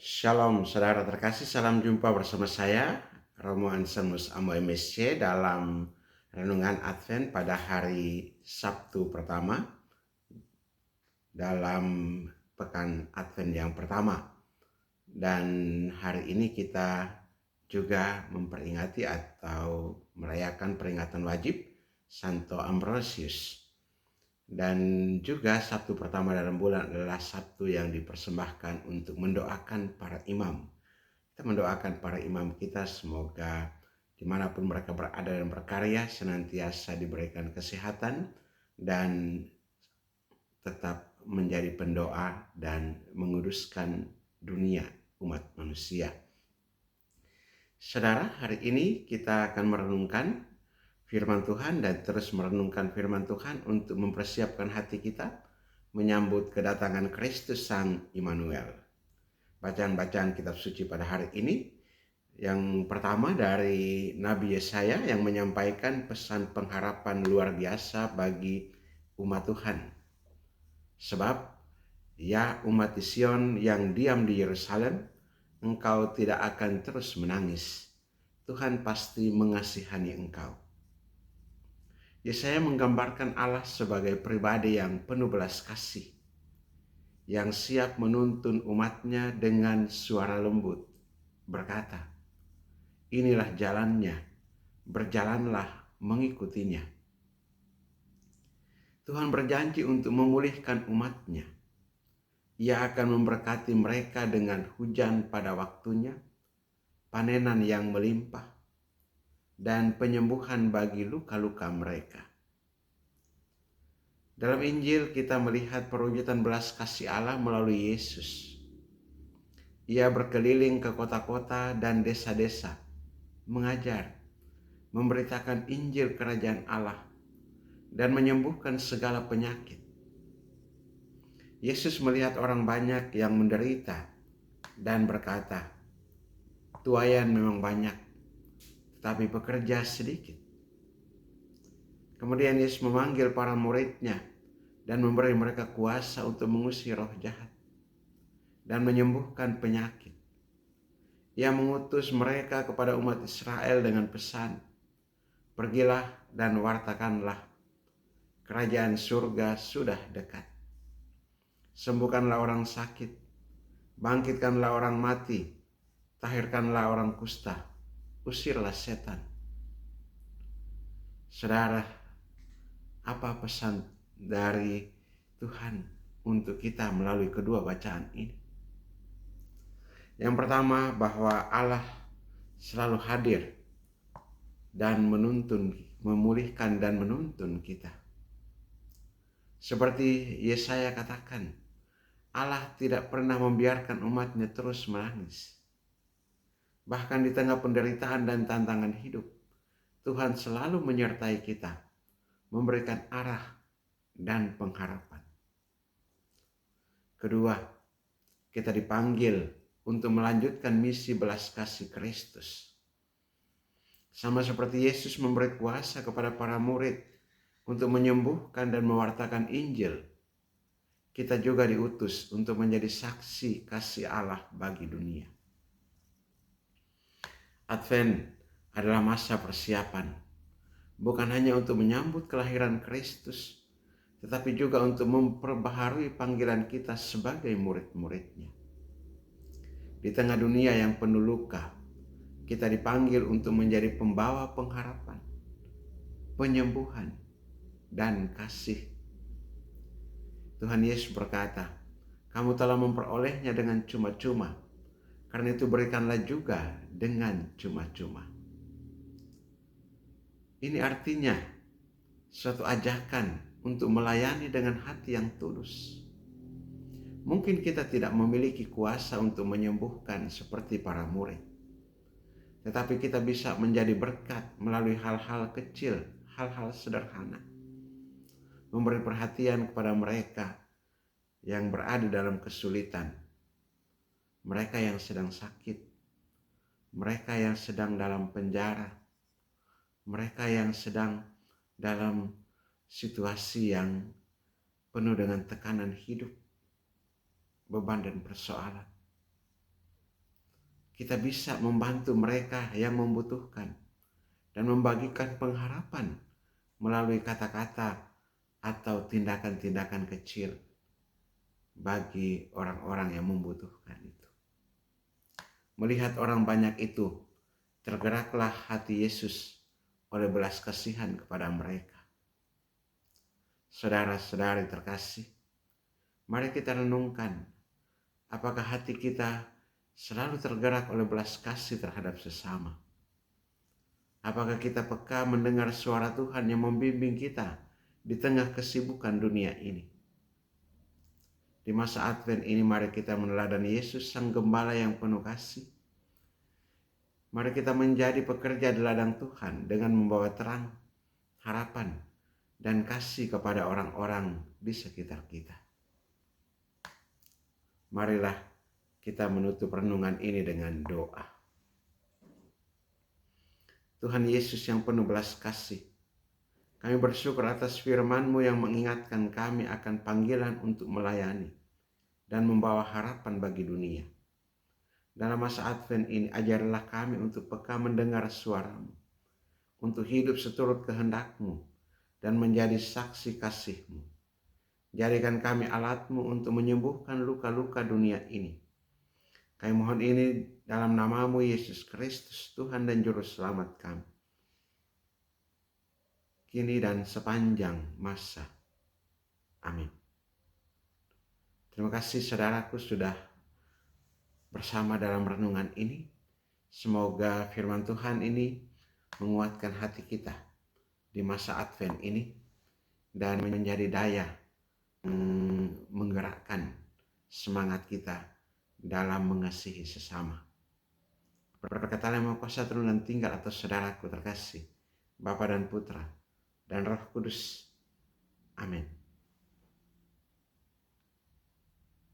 Shalom saudara terkasih, salam jumpa bersama saya Romo Anselmus Amo MSC dalam Renungan Advent pada hari Sabtu pertama dalam pekan Advent yang pertama. Dan hari ini kita juga memperingati atau merayakan peringatan wajib Santo Ambrosius. Dan juga Sabtu pertama dalam bulan adalah Sabtu yang dipersembahkan untuk mendoakan para imam. Kita mendoakan para imam kita semoga dimanapun mereka berada dan berkarya senantiasa diberikan kesehatan dan tetap menjadi pendoa dan menguduskan dunia umat manusia. Saudara, hari ini kita akan merenungkan firman Tuhan dan terus merenungkan firman Tuhan untuk mempersiapkan hati kita menyambut kedatangan Kristus Sang Immanuel. Bacaan-bacaan kitab suci pada hari ini, yang pertama dari Nabi Yesaya yang menyampaikan pesan pengharapan luar biasa bagi umat Tuhan. Sebab, ya umat Sion yang diam di Yerusalem, engkau tidak akan terus menangis. Tuhan pasti mengasihani engkau. Yesaya menggambarkan Allah sebagai pribadi yang penuh belas kasih, yang siap menuntun umatnya dengan suara lembut, berkata, inilah jalannya, berjalanlah mengikutinya. Tuhan berjanji untuk memulihkan umatnya. Ia akan memberkati mereka dengan hujan pada waktunya, panenan yang melimpah, dan penyembuhan bagi luka-luka mereka. Dalam Injil kita melihat perwujudan belas kasih Allah melalui Yesus. Ia berkeliling ke kota-kota dan desa-desa, mengajar, memberitakan Injil Kerajaan Allah, dan menyembuhkan segala penyakit. Yesus melihat orang banyak yang menderita dan berkata, tuaian memang banyak, tetapi pekerja sedikit. Kemudian Yesus memanggil para muridnya dan memberi mereka kuasa untuk mengusir roh jahat dan menyembuhkan penyakit. Ia mengutus mereka kepada umat Israel dengan pesan, pergilah dan wartakanlah, kerajaan surga sudah dekat. Sembuhkanlah orang sakit, bangkitkanlah orang mati, tahirkanlah orang kusta, usirlah setan. Saudara, apa pesan dari Tuhan untuk kita melalui kedua bacaan ini? Yang pertama, bahwa Allah selalu hadir dan menuntun, memulihkan dan menuntun kita. Seperti Yesaya katakan, Allah tidak pernah membiarkan umatnya terus menangis. Bahkan di tengah penderitaan dan tantangan hidup, Tuhan selalu menyertai kita, memberikan arah dan pengharapan. Kedua, kita dipanggil untuk melanjutkan misi belas kasih Kristus. Sama seperti Yesus memberi kuasa kepada para murid untuk menyembuhkan dan mewartakan Injil, kita juga diutus untuk menjadi saksi kasih Allah bagi dunia. Advent adalah masa persiapan, bukan hanya untuk menyambut kelahiran Kristus, tetapi juga untuk memperbaharui panggilan kita sebagai murid-muridnya. Di tengah dunia yang penuh luka, kita dipanggil untuk menjadi pembawa pengharapan, penyembuhan, dan kasih. Tuhan Yesus berkata, kamu telah memperolehnya dengan cuma-cuma, karena itu berikanlah juga dengan cuma-cuma. Ini artinya suatu ajakan untuk melayani dengan hati yang tulus. Mungkin kita tidak memiliki kuasa untuk menyembuhkan seperti para murid, tetapi kita bisa menjadi berkat melalui hal-hal kecil, hal-hal sederhana. Memberi perhatian kepada mereka yang berada dalam kesulitan, mereka yang sedang sakit, mereka yang sedang dalam penjara, mereka yang sedang dalam situasi yang penuh dengan tekanan hidup, beban dan persoalan. kita bisa membantu mereka yang membutuhkan dan membagikan pengharapan melalui kata-kata atau tindakan-tindakan kecil bagi orang-orang yang membutuhkan itu. Melihat orang banyak itu, tergeraklah hati Yesus oleh belas kasihan kepada mereka. Saudara-saudari terkasih, mari kita renungkan, apakah hati kita selalu tergerak oleh belas kasih terhadap sesama? Apakah kita peka mendengar suara Tuhan yang membimbing kita di tengah kesibukan dunia ini? Di masa Advent ini mari kita meneladani Yesus Sang Gembala yang penuh kasih. Mari kita menjadi pekerja di ladang Tuhan dengan membawa terang, harapan, dan kasih kepada orang-orang di sekitar kita. Marilah kita menutup renungan ini dengan doa. Tuhan Yesus yang penuh belas kasih, kami bersyukur atas firman-Mu yang mengingatkan kami akan panggilan untuk melayani dan membawa harapan bagi dunia. Dalam masa Advent ini, ajarlah kami untuk peka mendengar suara-Mu, untuk hidup seturut kehendak-Mu, dan menjadi saksi kasih-Mu. Jadikan kami alat-Mu untuk menyembuhkan luka-luka dunia ini. Kami mohon ini dalam nama-Mu Yesus Kristus, Tuhan dan Juru Selamat kami, kini dan sepanjang masa. Amin. Terima kasih saudaraku sudah bersama dalam renungan ini. Semoga firman Tuhan ini menguatkan hati kita di masa Advent ini dan menjadi daya menggerakkan semangat kita dalam mengasihi sesama. Berkatalah yang Maha Kuasa turun dan tinggal atas saudaraku terkasih, Bapa dan Putra dan Roh Kudus. Amin.